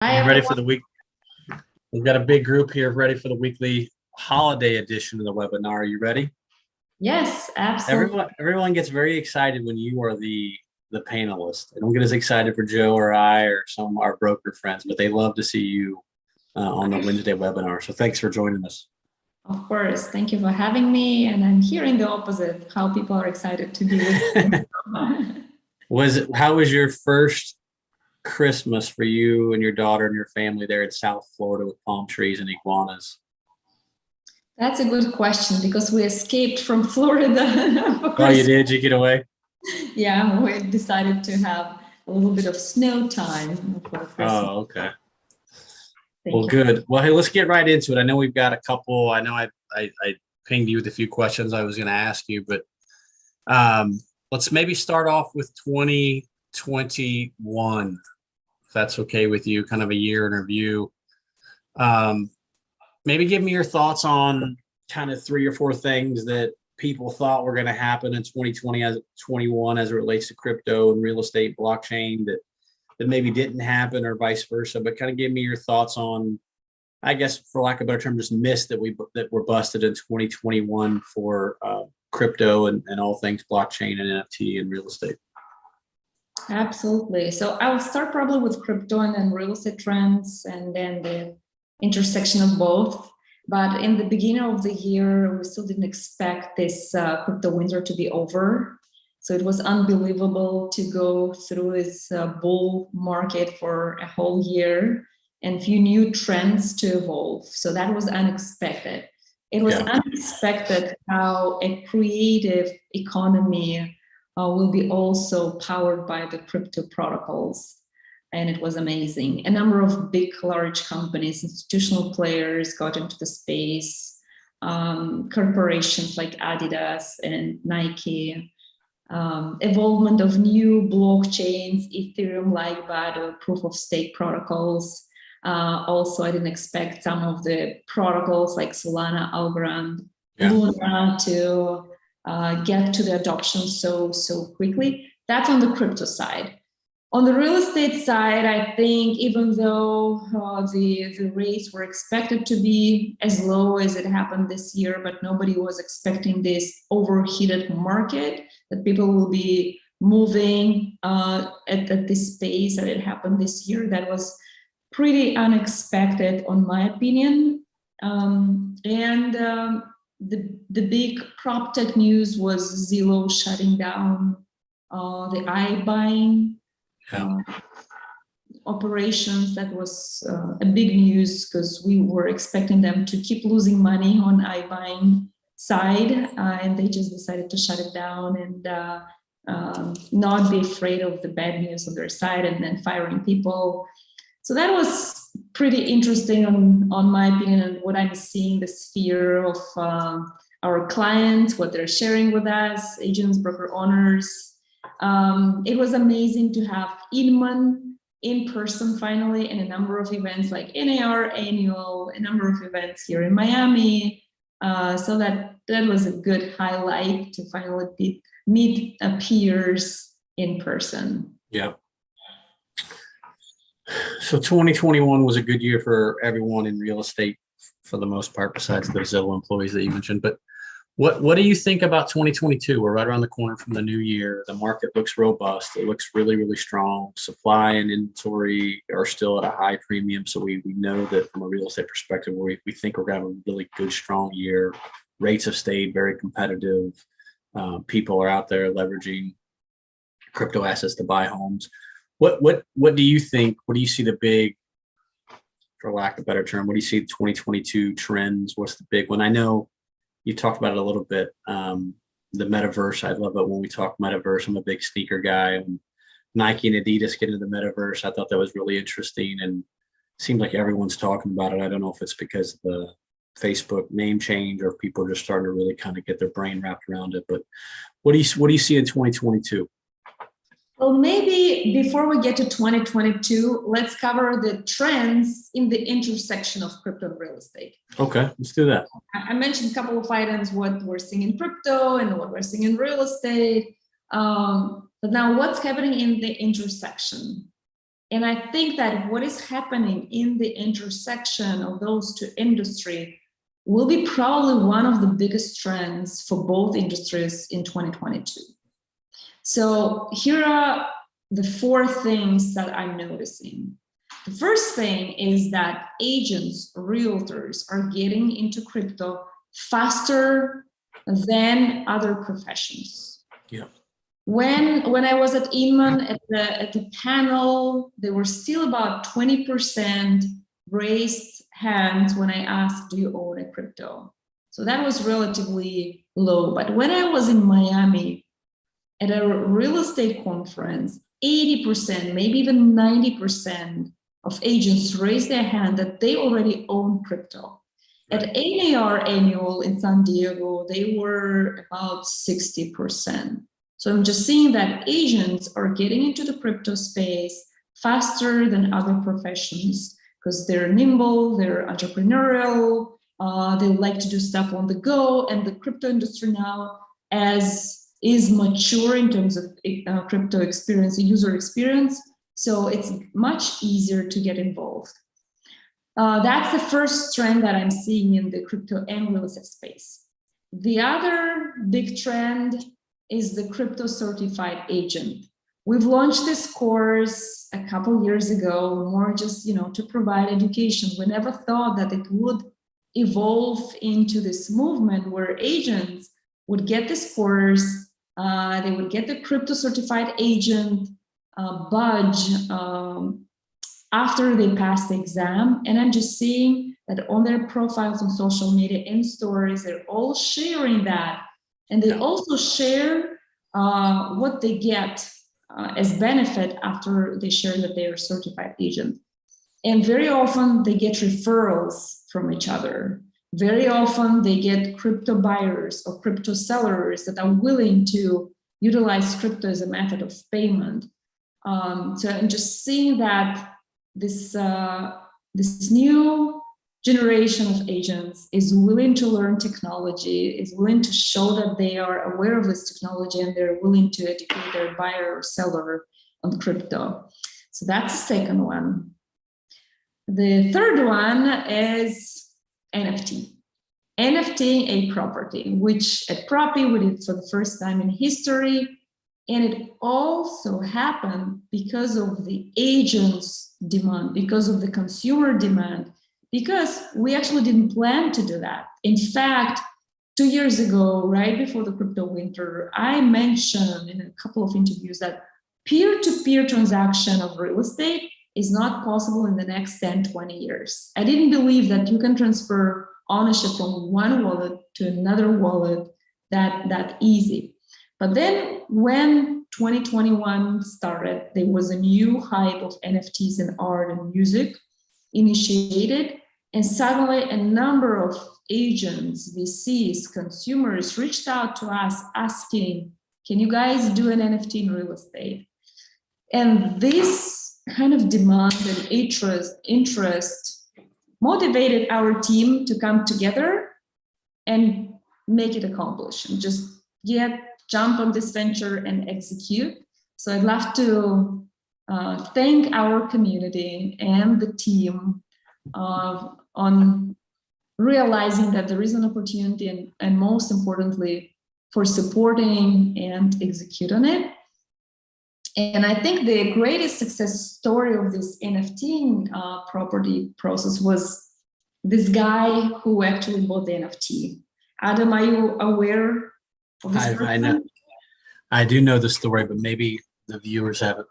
Hi, You ready for everyone. the week? We've got a big group here ready for the weekly holiday edition of the webinar. Are you ready? Yes, absolutely. Everyone gets very excited when you are the panelist. They don't get as excited for Joe or I or some of our broker friends, but they love to see you on the Wednesday webinar. So thanks for joining us. Of course. Thank you for having me. And I'm hearing the opposite, how people are excited to be with you. How was your first Christmas for you and your daughter and your family there in South Florida with palm trees and iguanas? That's a good question because we escaped from Florida for Oh, Christmas. you did? Did you get away? Yeah, we decided to have a little bit of snow time for Christmas. Oh, okay. Well, good. Well, hey, let's get right into it. I know we've got a couple. I know I pinged you with a few questions I was going to ask you, but let's maybe start off with 2021, if that's okay with you, kind of a year in review. Maybe give me your thoughts on kind of 3 or 4 things that people thought were going to happen in 2020 as 21 as it relates to crypto and real estate, blockchain that maybe didn't happen or vice versa, but kind of give me your thoughts on, I guess, for lack of a better term, just myths that were busted in 2021 for crypto and all things blockchain and NFT and real estate. Absolutely. So I will start probably with crypto and then real estate trends and then the intersection of both. But in the beginning of the year, we still didn't expect this crypto winter to be over. So it was unbelievable to go through this bull market for a whole year and few new trends to evolve. So that was unexpected. It was unexpected how a creative economy will be also powered by the crypto protocols. And it was amazing. A number of big, large companies, institutional players got into the space, corporations like Adidas and Nike, evolvement of new blockchains, Ethereum, like that, or proof of stake protocols. Also, I didn't expect some of the protocols like Solana, Algorand, Luna to get to the adoption so quickly. That's on the crypto side. On the real estate side, I think even though the rates were expected to be as low as it happened this year, but nobody was expecting this overheated market, that people will be moving at this pace that it happened this year. That was pretty unexpected, on my opinion. The big prop tech news was Zillow shutting down the iBuying operations. That was a big news because we were expecting them to keep losing money on iBuying side, and they just decided to shut it down and not be afraid of the bad news on their side and then firing people. So that was pretty interesting on my opinion, and what I'm seeing, the sphere of our clients, what they're sharing with us, agents, broker owners. It was amazing to have Inman in person finally, and a number of events like NAR annual, a number of events here in Miami. So that was a good highlight to finally meet peers in person. Yeah. So 2021 was a good year for everyone in real estate for the most part, besides the Zillow employees that you mentioned. But what do you think about 2022? We're right around the corner from the new year. The market looks robust. It looks really, really strong. Supply and inventory are still at a high premium. So we know that from a real estate perspective, we think we're going to have a really good, strong year. Rates have stayed very competitive. People are out there leveraging crypto assets to buy homes. What do you think? What do you see the big, for lack of a better term, what do you see 2022 trends? What's the big one? I know you talked about it a little bit. The Metaverse, I love it when we talk Metaverse. I'm a big sneaker guy. When Nike and Adidas get into the Metaverse, I thought that was really interesting, and it seems like everyone's talking about it. I don't know if it's because of the Facebook name change or people are just starting to really kind of get their brain wrapped around it. But what do you see in 2022? Well, maybe before we get to 2022, let's cover the trends in the intersection of crypto and real estate. Okay, let's do that. I mentioned a couple of items, what we're seeing in crypto and what we're seeing in real estate. But now what's happening in the intersection? And I think that what is happening in the intersection of those two industries will be probably one of the biggest trends for both industries in 2022. So here are the four things that I'm noticing. The first thing is that agents, realtors are getting into crypto faster than other professions. Yeah. When I was at Inman at the panel, there were still about 20% raised hands when I asked, do you own a crypto? So that was relatively low. But when I was in Miami at a real estate conference, 80%, maybe even 90% of agents raised their hand that they already own crypto. Right. At NAR annual in San Diego, they were about 60%. So I'm just seeing that agents are getting into the crypto space faster than other professions because they're nimble, they're entrepreneurial, they like to do stuff on the go, and the crypto industry now is mature in terms of crypto experience, user experience. So it's much easier to get involved. That's the first trend that I'm seeing in the crypto and real estate space. The other big trend is the crypto certified agent. We've launched this course a couple years ago, more just to provide education. We never thought that it would evolve into this movement where agents would get this course, they would get the crypto certified agent badge after they pass the exam. And I'm just seeing that on their profiles on social media and stories, they're all sharing that. And they also share what they get as benefit after they share that they are certified agent. And very often they get referrals from each other. Very often they get crypto buyers or crypto sellers that are willing to utilize crypto as a method of payment. So I'm just seeing that this new generation of agents is willing to learn technology, is willing to show that they are aware of this technology, and they're willing to educate their buyer or seller on crypto. So that's the second one. The third one is NFT. NFT a property, which at Propy we did for the first time in history. And it also happened because of the agents' demand, because of the consumer demand, because we actually didn't plan to do that. In fact, 2 years ago, right before the crypto winter, I mentioned in a couple of interviews that peer-to-peer transaction of real estate is not possible in the next 10, 20 years. I didn't believe that you can transfer ownership from one wallet to another wallet that easy. But then when 2021 started, there was a new hype of NFTs in art and music initiated, and suddenly a number of agents, VCs, consumers reached out to us asking, can you guys do an NFT in real estate? And this kind of demand and interest motivated our team to come together and make it accomplish and just jump on this venture and execute. So I'd love to thank our community and the team on realizing that there is an opportunity and most importantly, for supporting and execute on it. And I think the greatest success story of this NFT property process was this guy who actually bought the NFT. Adam, are you aware of this person? I know. I do know the story, but maybe the viewers haven't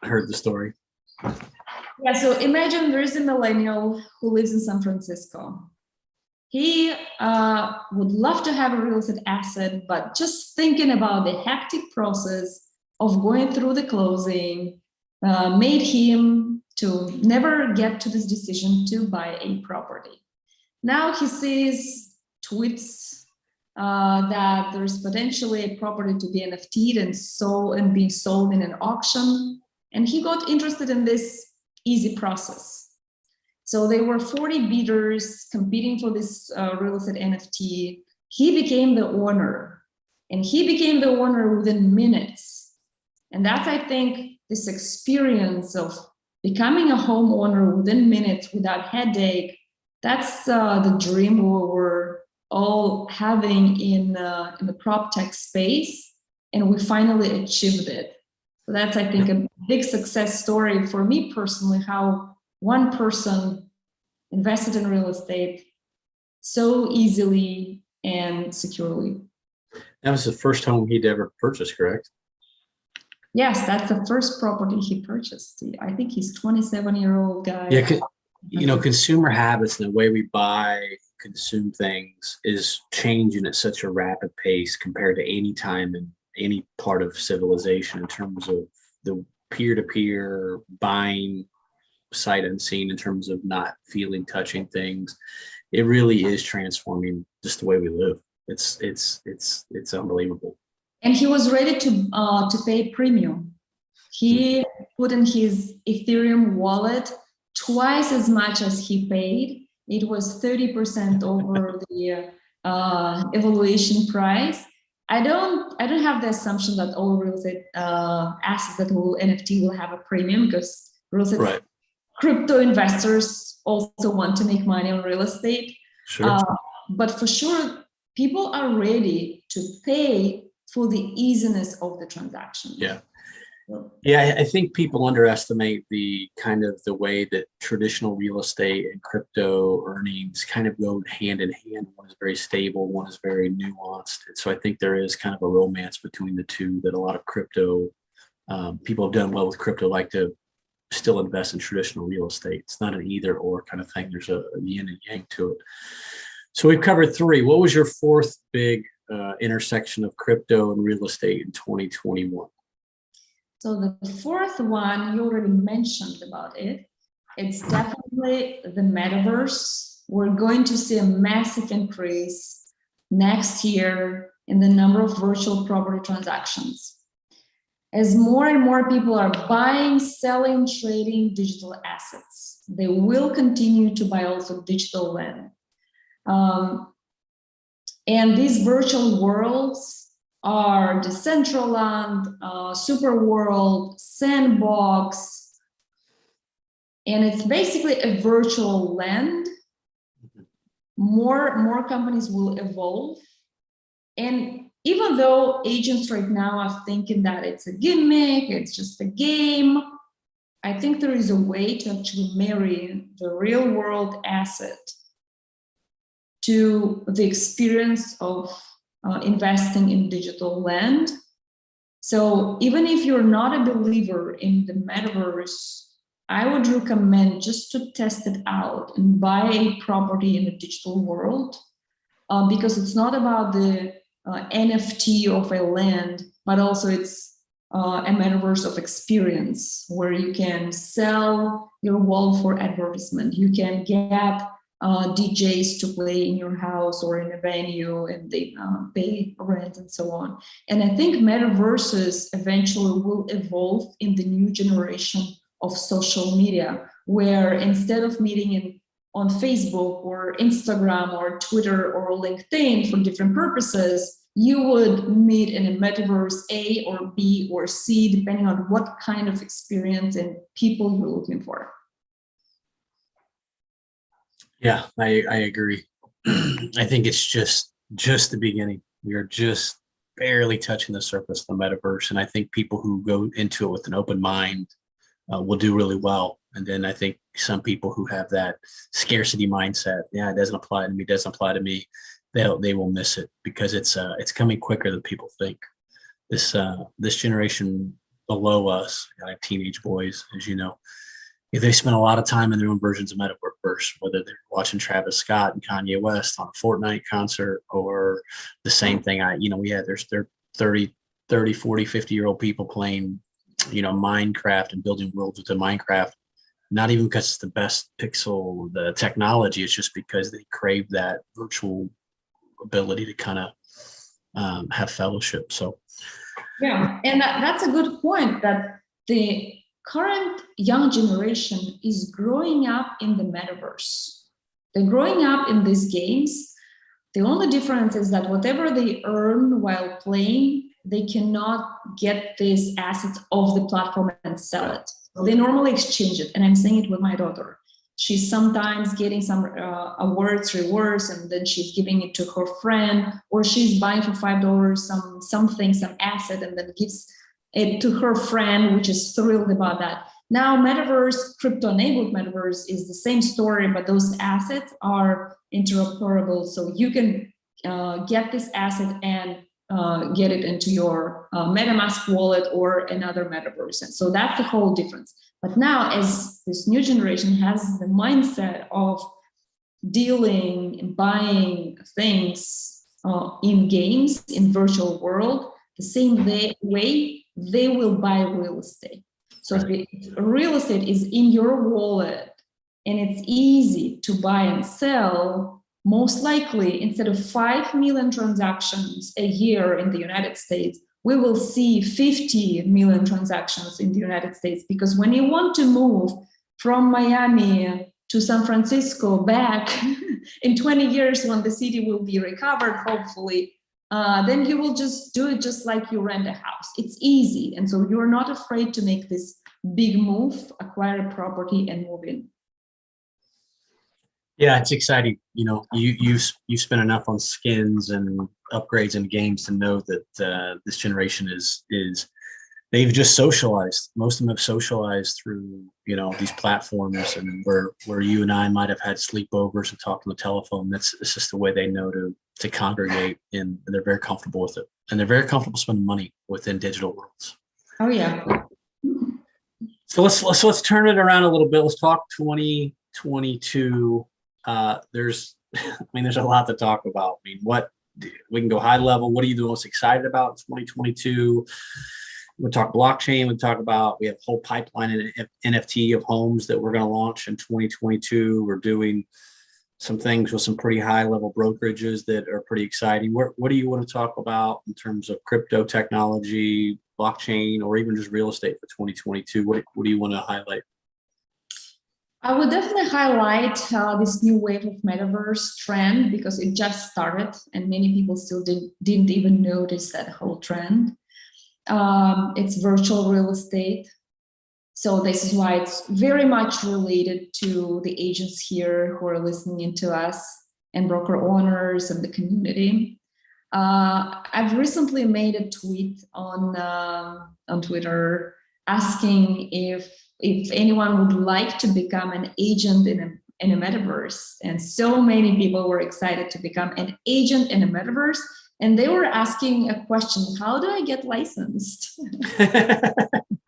heard the story. Yeah, so imagine there's a millennial who lives in San Francisco. He would love to have a real estate asset, but just thinking about the hectic process of going through the closing made him to never get to this decision to buy a property. Now he sees tweets that there's potentially a property to be NFT'd and being sold in an auction. And he got interested in this easy process. So there were 40 bidders competing for this real estate NFT. He became the owner, and he became the owner within minutes. And that's, I think, this experience of becoming a homeowner within minutes without headache, that's the dream we were all having in the prop tech space, and we finally achieved it. So that's, I think, a big success story for me personally, how one person invested in real estate so easily and securely. That was the first home he'd ever purchased, correct? Yes, that's the first property he purchased. I think he's 27-year-old guy. Yeah, you know, consumer habits and the way we buy, consume things is changing at such a rapid pace compared to any time in any part of civilization in terms of the peer-to-peer buying sight unseen, in terms of not feeling, touching things. It really is transforming just the way we live. It's unbelievable. And he was ready to pay premium. He put in his Ethereum wallet twice as much as he paid. It was 30% over the evaluation price. I don't have the assumption that all real estate assets that will NFT will have a premium, because real estate crypto investors also want to make money on real estate. Sure. But for sure, people are ready to pay for the easiness of the transaction. Yeah. Yeah, I think people underestimate the kind of the way that traditional real estate and crypto earnings kind of go hand in hand. One is very stable, one is very nuanced. And so I think there is kind of a romance between the two that a lot of crypto people have done well with crypto like to still invest in traditional real estate. It's not an either or kind of thing. There's a yin and yang to it. So we've covered three. What was your fourth big intersection of crypto and real estate in 2021? So the fourth one, you already mentioned about it. It's definitely the metaverse. We're going to see a massive increase next year in the number of virtual property transactions. As more and more people are buying, selling, trading digital assets, they will continue to buy also digital land. And these virtual worlds are Decentraland, Superworld, Sandbox, and it's basically a virtual land. More companies will evolve. And even though agents right now are thinking that it's a gimmick, it's just a game, I think there is a way to actually marry the real world asset to the experience of investing in digital land. So even if you're not a believer in the metaverse, I would recommend just to test it out and buy a property in the digital world, because it's not about the NFT of a land, but also it's a metaverse of experience where you can sell your wall for advertisement. You can get DJs to play in your house or in a venue, and they pay rent and so on. And I think metaverses eventually will evolve in the new generation of social media, where instead of meeting on Facebook or Instagram or Twitter or LinkedIn for different purposes, you would meet in a metaverse A or B or C, depending on what kind of experience and people you're looking for. Yeah, I agree. I think it's just the beginning. We are just barely touching the surface of the metaverse. And I think people who go into it with an open mind will do really well. And then I think some people who have that scarcity mindset, yeah, it doesn't apply to me, doesn't apply to me, they will miss it, because it's coming quicker than people think. This generation below us, like teenage boys, as you know, if they spend a lot of time in their own versions of Metaverse, whether they're watching Travis Scott and Kanye West on a Fortnite concert, or the same thing, there's 30, 40, 50-year-old people playing, Minecraft and building worlds within Minecraft, not even because it's the best pixel, the technology, it's just because they crave that virtual ability to kind of have fellowship. So yeah, and that's a good point, that the current young generation is growing up in the metaverse. They're growing up in these games. The only difference is that whatever they earn while playing, they cannot get these assets off the platform and sell it. So they normally exchange it. And I'm saying it with my daughter. She's sometimes getting some awards, rewards, and then she's giving it to her friend, or she's buying for $5 some asset, and then gives it to her friend, which is thrilled about that. Now, Metaverse, crypto-enabled Metaverse is the same story, but those assets are interoperable. So you can get this asset and get it into your MetaMask wallet or another Metaverse. And so that's the whole difference. But now, as this new generation has the mindset of dealing and buying things in games, in virtual world, the same way they will buy real estate. So if real estate is in your wallet and it's easy to buy and sell, most likely instead of 5 million transactions a year in the United States, we will see 50 million transactions in the United States. Because when you want to move from Miami to San Francisco back in 20 years, when the city will be recovered, hopefully, then you will just do it just like you rent a house. It's easy. And so you're not afraid to make this big move, acquire a property and move in. Yeah, it's exciting. You know, you spent enough on skins and upgrades and games to know that this generation is they've just socialized. Most of them have socialized through, you know, these platforms, and where you and I might have had sleepovers and talked on the telephone. It's just the way they know to congregate, and they're very comfortable with it, and they're very comfortable spending money within digital worlds. Oh yeah. So let's turn it around a little bit. Let's talk 2022. There's a lot to talk about. I mean, we can go high level. What are you the most excited about in 2022? We'll talk blockchain. We have a whole pipeline in NFT of homes that we're going to launch in 2022. We're doing some things with some pretty high level brokerages that are pretty exciting. What do you want to talk about in terms of crypto technology, blockchain, or even just real estate for 2022? What do you want to highlight? I would definitely highlight this new wave of Metaverse trend, because it just started and many people still didn't even notice that whole trend. It's virtual real estate. So this is why it's very much related to the agents here who are listening to us, and broker owners and the community. I've recently made a tweet on Twitter asking if anyone would like to become an agent in a Metaverse. And so many people were excited to become an agent in a Metaverse. And they were asking a question: how do I get licensed?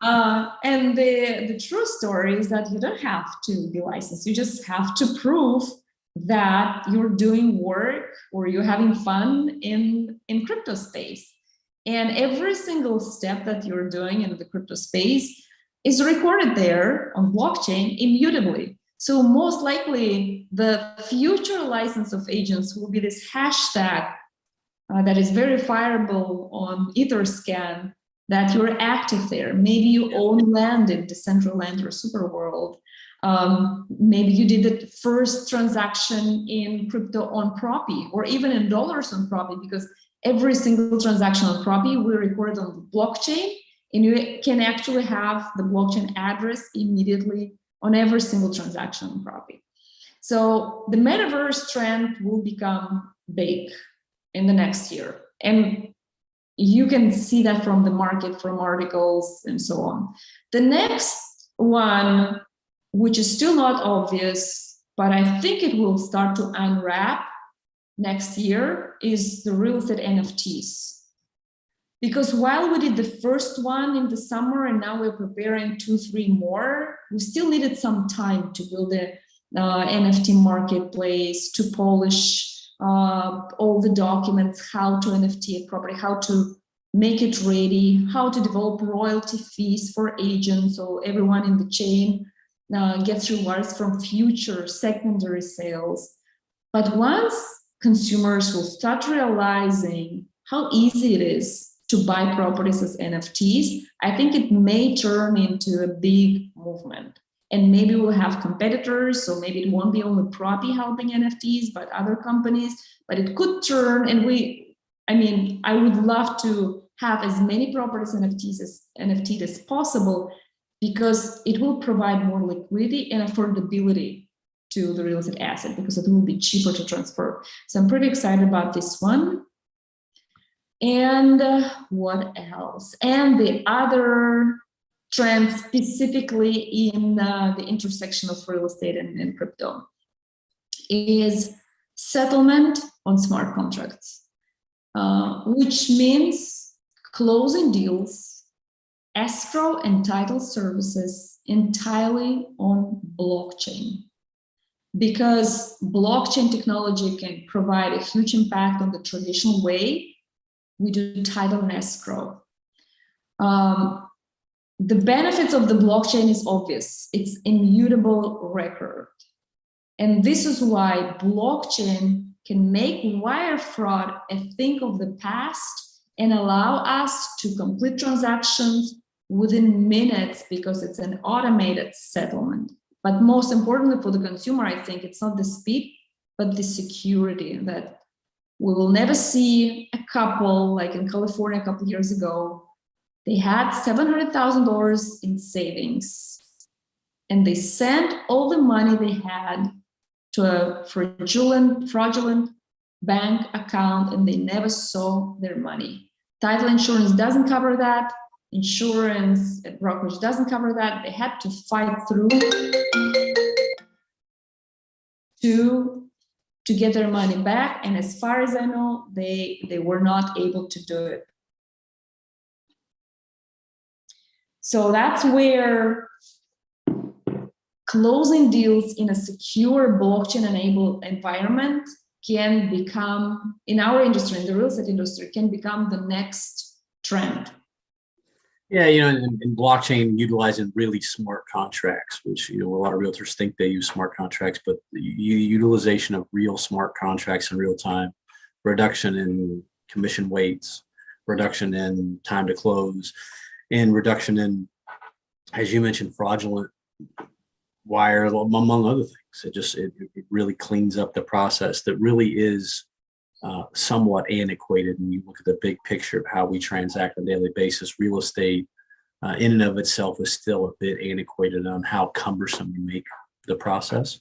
And the true story is that you don't have to be licensed. You just have to prove that you're doing work or you're having fun in crypto space. And every single step that you're doing in the crypto space is recorded there on blockchain immutably. So most likely the future license of agents will be this hashtag that is verifiable on Etherscan, that you're active there. Maybe you own land in Decentraland or Superworld. Maybe you did the first transaction in crypto on Propy, or even in dollars on Propy, because every single transaction on Propy we record on the blockchain, and you can actually have the blockchain address immediately on every single transaction on Propy. So the Metaverse trend will become big in the next year. And you can see that from the market, from articles and so on. The next one, which is still not obvious, but I think it will start to unwrap next year, is the real estate NFTs. Because while we did the first one in the summer and now we're preparing 2-3 more, we still needed some time to build the NFT marketplace, to polish all the documents, how to NFT a property, how to make it ready, how to develop royalty fees for agents, so everyone in the chain gets rewards from future secondary sales. But once consumers will start realizing how easy it is to buy properties as NFTs, I think it may turn into a big movement. And maybe we'll have competitors, so maybe it won't be only Propy helping NFTs, but other companies, but it could turn, and I would love to have as many properties NFT as possible, because it will provide more liquidity and affordability to the real estate asset, because it will be cheaper to transfer. So I'm pretty excited about this one. And what else? And the other trend specifically in the intersection of real estate and crypto is settlement on smart contracts, which means closing deals, escrow and title services entirely on blockchain. Because blockchain technology can provide a huge impact on the traditional way we do title and escrow. The benefits of the blockchain is obvious. It's immutable record. And this is why blockchain can make wire fraud a thing of the past and allow us to complete transactions within minutes, because it's an automated settlement. But most importantly for the consumer, I think it's not the speed, but the security, that we will never see a couple like in California a couple of years ago. They had $700,000 in savings, and they sent all the money they had to a fraudulent bank account, and they never saw their money. Title insurance doesn't cover that. Insurance brokerage doesn't cover that. They had to fight through to get their money back. And as far as I know, they were not able to do it. So that's where closing deals in a secure blockchain-enabled environment can become, in our industry, in the real estate industry, can become the next trend. Yeah, in blockchain, utilizing really smart contracts, which, a lot of realtors think they use smart contracts, but the utilization of real smart contracts in real time, reduction in commission weights, reduction in time to close, and reduction in, as you mentioned, fraudulent wire, among other things. It really cleans up the process that really is somewhat antiquated when you look at the big picture of how we transact on a daily basis. Real estate in and of itself is still a bit antiquated on how cumbersome we make the process.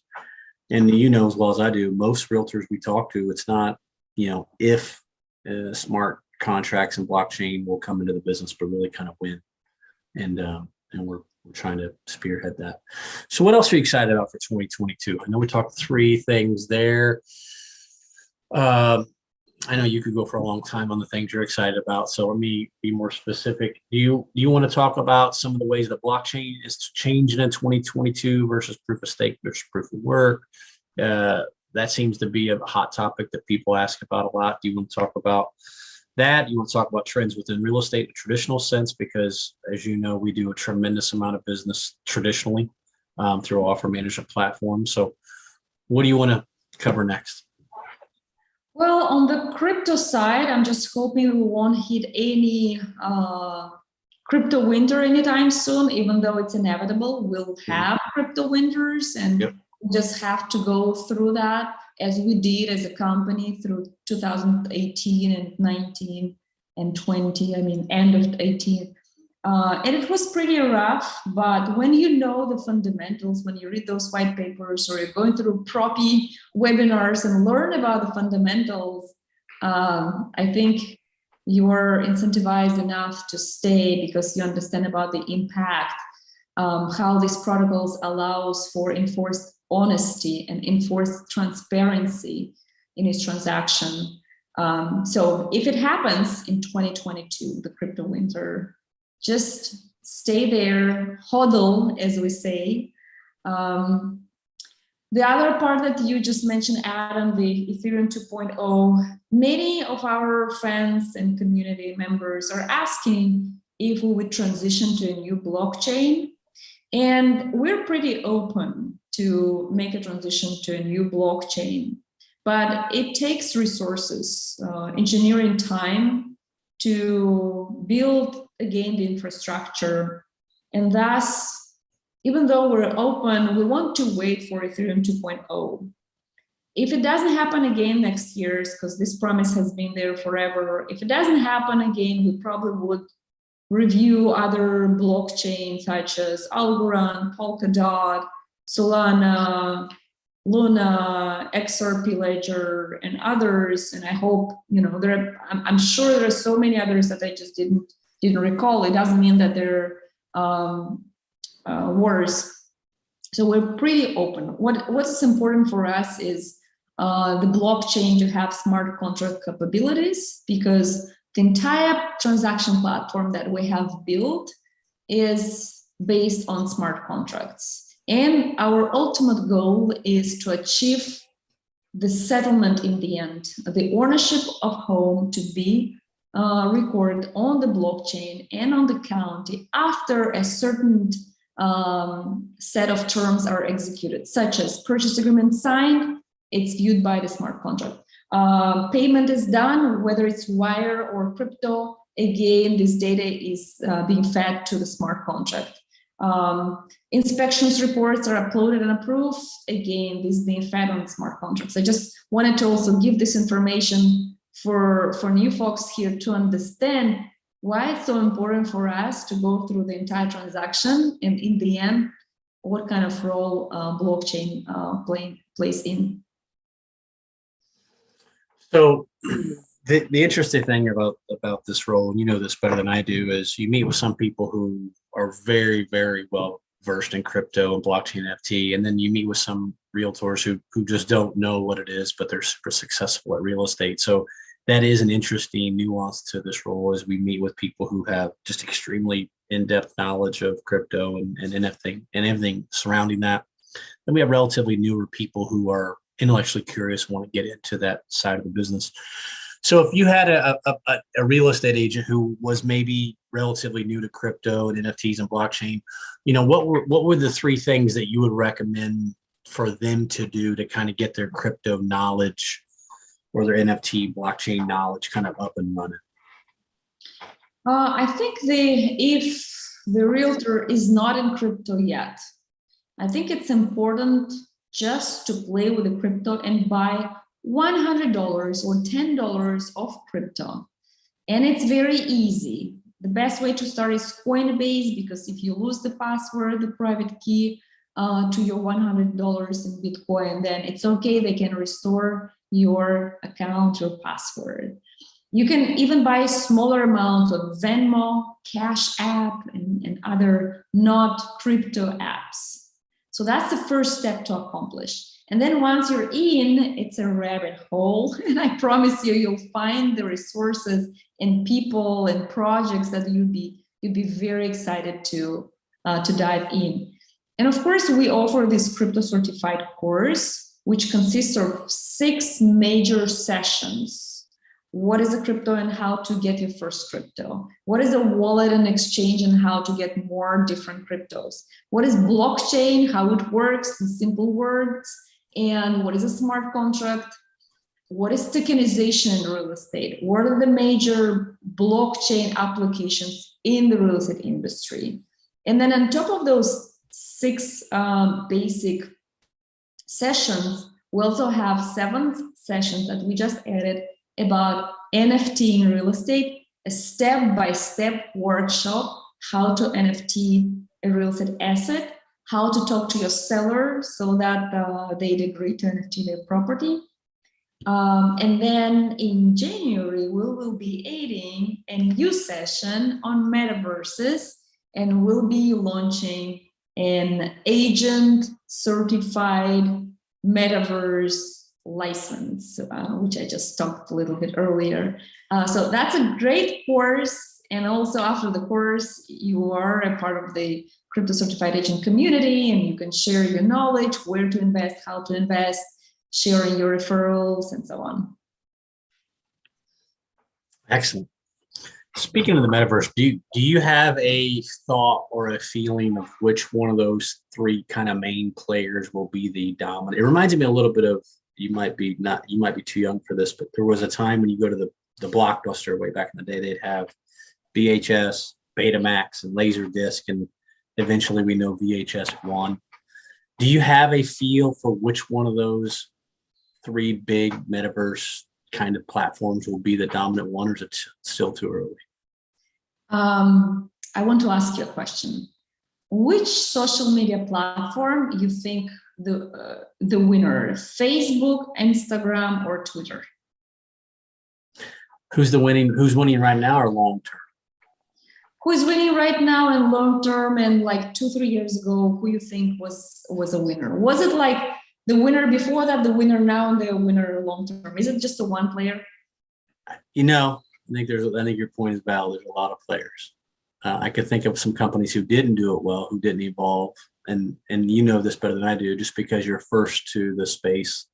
And as well as I do, most realtors we talk to, it's not, if smart contracts and blockchain will come into the business, but really kind of when. And we're trying to spearhead that. So what else are you excited about for 2022? I know we talked 3 things there. I know you could go for a long time on the things you're excited about, so let me be more specific. Do you want to talk about some of the ways that blockchain is changing in 2022 versus proof of stake versus proof of work? That seems to be a hot topic that people ask about a lot. Do you want to talk about that? You want to talk about trends within real estate in a traditional sense? Because as you know, we do a tremendous amount of business traditionally through offer management platforms. So what do you want to cover next? Well, on the crypto side, I'm just hoping we won't hit any crypto winter anytime soon, even though it's inevitable. We'll have crypto winters, and we just have to go through that as we did as a company through 2018 and 19 and 20, end of 18. And it was pretty rough, but when you know the fundamentals, when you read those white papers or you're going through Propy webinars and learn about the fundamentals, I think you are incentivized enough to stay because you understand about the impact, how these protocols allows for enforced honesty and enforced transparency in each transaction. So if it happens in 2022, the crypto winter, just stay there, hodl, as we say. The other part that you just mentioned, Adam, the Ethereum 2.0, many of our friends and community members are asking if we would transition to a new blockchain. And we're pretty open to make a transition to a new blockchain, but it takes resources, engineering time to build again the infrastructure. And thus, even though we're open, we want to wait for Ethereum 2.0. if it doesn't happen again next year, because this promise has been there forever, if it doesn't happen again, we probably would review other blockchains such as Algorand, Polkadot, Solana, Luna, XRP Ledger, and others. And I hope, I'm sure there are so many others that I just didn't recall. It doesn't mean that they're worse. So we're pretty open. What's important for us is the blockchain to have smart contract capabilities, because the entire transaction platform that we have built is based on smart contracts. And our ultimate goal is to achieve the settlement in the end, the ownership of home to be recorded on the blockchain and on the county after a certain set of terms are executed, such as purchase agreement signed, it's viewed by the smart contract. Payment is done, whether it's wire or crypto, again, this data is being fed to the smart contract. Inspections reports are uploaded and approved, again, this is being fed on smart contracts. I just wanted to also give this information for new folks here to understand why it's so important for us to go through the entire transaction, and in the end, what kind of role blockchain plays in. So the interesting thing about this role, and you know this better than I do, is you meet with some people who are very, very well versed in crypto and blockchain NFT, and then you meet with some realtors who just don't know what it is, but they're super successful at real estate. So that is an interesting nuance to this role, as we meet with people who have just extremely in-depth knowledge of crypto and NFT and everything surrounding that. Then we have relatively newer people who are intellectually curious, want to get into that side of the business. So if you had a real estate agent who was maybe relatively new to crypto and NFTs and blockchain, what were the three things that you would recommend for them to do to kind of get their crypto knowledge or their NFT blockchain knowledge kind of up and running? I think if the realtor is not in crypto yet, I think it's important just to play with the crypto and buy $100 or $10 of crypto. And it's very easy. The best way to start is Coinbase, because if you lose the password, the private key to your $100 in Bitcoin, then it's okay. They can restore your account, your password. You can even buy smaller amounts of Venmo, Cash App, and other not crypto apps. So that's the first step to accomplish. And then once you're in, it's a rabbit hole. And I promise you'll find the resources and people and projects that you'd be very excited to dive in. And of course, we offer this crypto certified course, which consists of 6 major sessions. What is a crypto and how to get your first crypto? What is a wallet and exchange and how to get more different cryptos? What is blockchain, how it works in simple words? And what is a smart contract? What is tokenization in real estate? What are the major blockchain applications in the real estate industry? And then on top of those 6 basic sessions, we also have 7 sessions that we just added about NFT in real estate, a step-by-step workshop, how to NFT a real estate asset, how to talk to your seller so that they'd agree to NFT their property. And then in January, we will be adding a new session on Metaverses, and we'll be launching an agent certified Metaverse license, which I just talked a little bit earlier. So that's a great course. And also after the course, you are a part of the crypto certified agent community, and you can share your knowledge, where to invest, how to invest, sharing your referrals, and so on. Excellent. Speaking of the metaverse, do you have a thought or a feeling of which one of those 3 kind of main players will be the dominant? It reminds me a little bit of, you might be too young for this, but there was a time when you go to the Blockbuster way back in the day, they'd have VHS, Betamax, and Laserdisc, and eventually we know VHS won. Do you have a feel for which one of those three big metaverse kind of platforms will be the dominant one, or is it still too early? I want to ask you a question. Which social media platform you think the winner? Facebook, Instagram, or Twitter? Who's winning right now or long term? Who is winning right now and long term, and like 2-3 years ago, who you think was a winner? Was it like the winner before that, the winner now, and the winner long term? Is it just a one player? You know, I think your point is valid. There's a lot of players. I could think of some companies who didn't do it well, who didn't evolve, and you know this better than I do. Just because you're first to the space,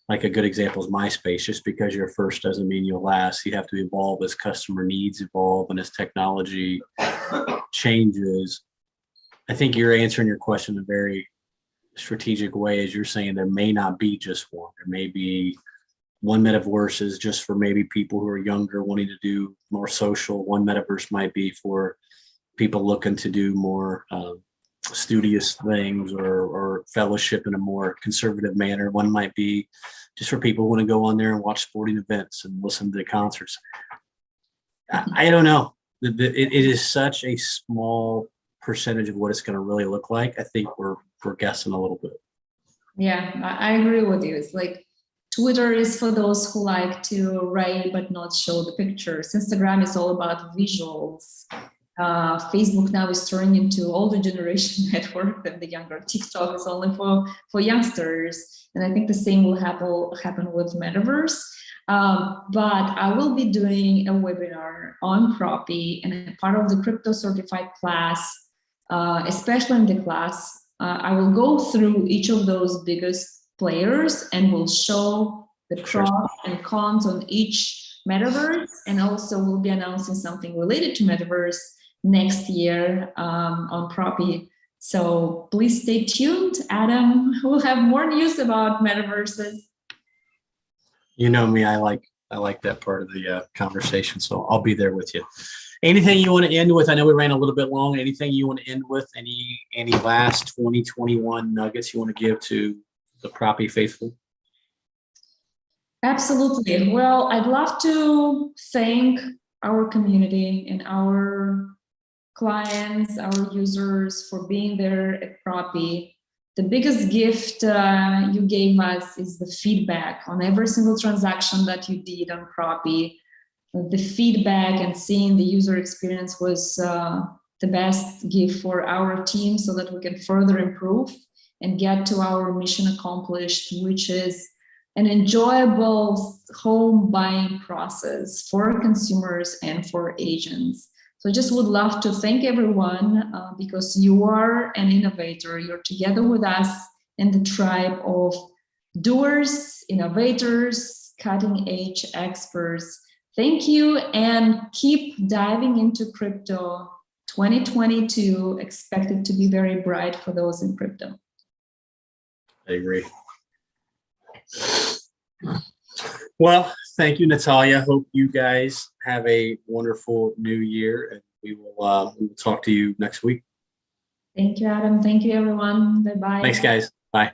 like a good example is MySpace. Just because you're first doesn't mean you'll last. You have to evolve as customer needs evolve and as technology changes. I think you're answering your question in a very strategic way, as you're saying there may not be just one. There may be one metaverse is just for maybe people who are younger wanting to do more social. One metaverse might be for people looking to do more studious things or fellowship in a more conservative manner. One might be just for people who want to go on there and watch sporting events and listen to concerts. I don't know. It is such a small percentage of what it's going to really look like. I think we're guessing a little bit. Yeah, I agree with you. It's like Twitter is for those who like to write but not show the pictures. Instagram is all about visuals. Facebook now is turning into older generation network than the younger. TikTok is only for youngsters. And I think the same will happen with Metaverse. But I will be doing a webinar on Propy, and a part of the crypto certified class, especially in the class, I will go through each of those biggest players and will show the pros and cons on each metaverse, and also we'll be announcing something related to metaverse next year on Propy. So please stay tuned. Adam will have more news about metaverses. You know me, I like that part of the conversation, so I'll be there with you. Anything you want to end with? I know we ran a little bit long. Anything you want to end with? Any last 2021 nuggets you want to give to the Propy faithful? Absolutely. Well, I'd love to thank our community and our clients, our users for being there at Propy. The biggest gift you gave us is the feedback on every single transaction that you did on Propy. The feedback and seeing the user experience was the best gift for our team, so that we can further improve and get to our mission accomplished, which is an enjoyable home buying process for consumers and for agents. So I just would love to thank everyone because you are an innovator. You're together with us in the tribe of doers, innovators, cutting edge experts. Thank you, and keep diving into crypto. 2022 expected to be very bright for those in crypto. I agree. Well, thank you, Natalia. Hope you guys have a wonderful new year, and we will talk to you next week. Thank you, Adam. Thank you, everyone. Bye-bye. Thanks, guys. Bye.